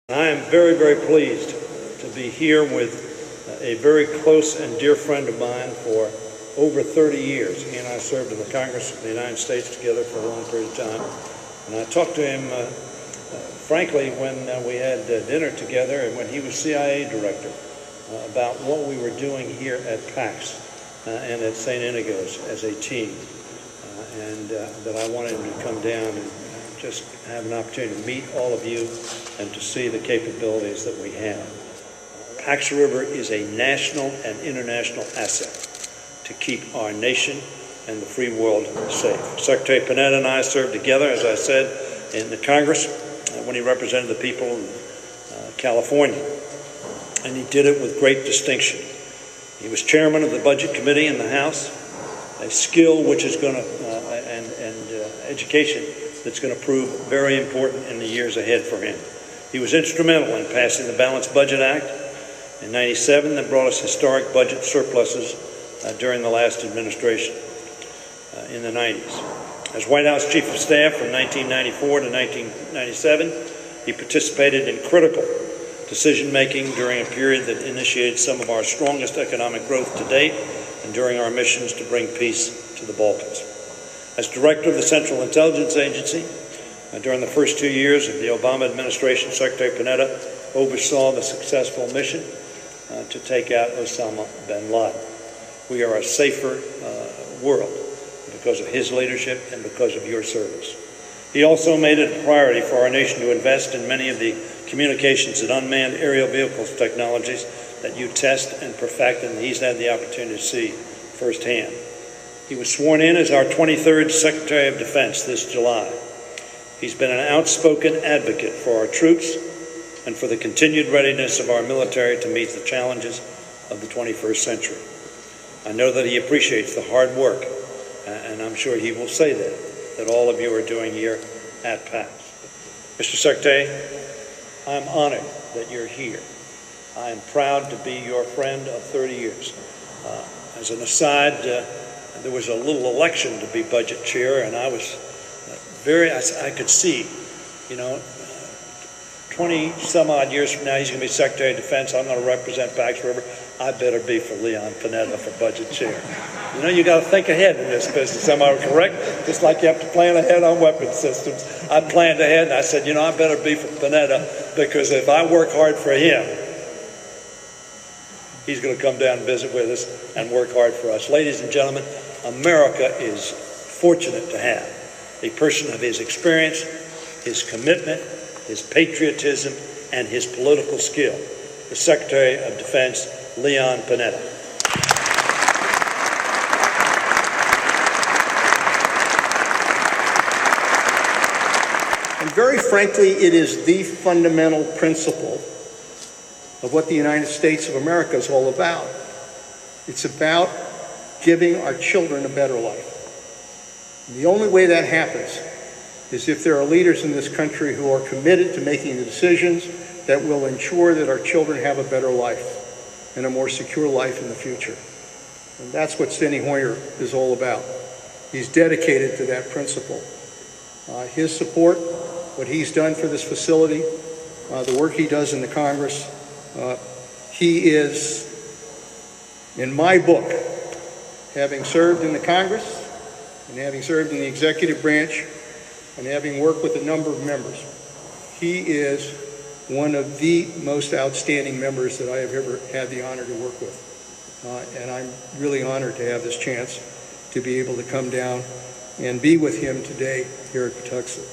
I am very, very pleased to be here with a very close and dear friend of mine for over 30 years. He and I served in the Congress of the United States together for a long period of time. And I talked to him, frankly, when we had dinner together and when he was CIA director about what we were doing here at PAX and at St. Inigo's as a team. And that I wanted him to come down and just have an opportunity to meet all of you and to see the capabilities that we have. PAX River is a national and international asset to keep our nation and the free world safe. Secretary Panetta and I served together, as I said, in the Congress when he represented the people in California, and he did it with great distinction. He was chairman of the Budget Committee in the House, a skill which is going to, education that's going to prove very important in the years ahead for him. He was instrumental in passing the Balanced Budget Act in '97 that brought us historic budget surpluses during the last administration in the '90s. As White House Chief of Staff from 1994 to 1997, he participated in critical decision-making during a period that initiated some of our strongest economic growth to date and during our missions to bring peace to the Balkans. As director of the Central Intelligence Agency, during the first 2 years of the Obama administration, Secretary Panetta oversaw the successful mission to take out Osama bin Laden. We are a safer world because of his leadership and because of your service. He also made it a priority for our nation to invest in many of the communications and unmanned aerial vehicles technologies that you test and perfect, and he's had the opportunity to see firsthand. He was sworn in as our 23rd Secretary of Defense this July. He's been an outspoken advocate for our troops and for the continued readiness of our military to meet the challenges of the 21st century. I know that he appreciates the hard work, and I'm sure he will say that all of you are doing here at PAX. Mr. Secretary, I'm honored that you're here. I am proud to be your friend of 30 years. As an aside, there was a little election to be budget chair, and I was I could see, 20 some odd years from now, he's going to be Secretary of Defense. I'm going to represent PAX River. I better be for Leon Panetta for budget chair. You got to think ahead in this business. Am I correct? Just like you have to plan ahead on weapons systems. I planned ahead, and I said, I better be for Panetta, because if I work hard for him, he's going to come down and visit with us and work hard for us. Ladies and gentlemen, America is fortunate to have a person of his experience, his commitment, his patriotism, and his political skill, the Secretary of Defense, Leon Panetta. And very frankly, it is the fundamental principle of what the United States of America is all about. It's about giving our children a better life. And the only way that happens is if there are leaders in this country who are committed to making the decisions that will ensure that our children have a better life and a more secure life in the future. And that's what Steny Hoyer is all about. He's dedicated to that principle. His support, what he's done for this facility, the work he does in the Congress, he is, in my book, having served in the Congress and having served in the executive branch and having worked with a number of members, he is one of the most outstanding members that I have ever had the honor to work with. And I'm really honored to have this chance to be able to come down and be with him today here at Patuxent.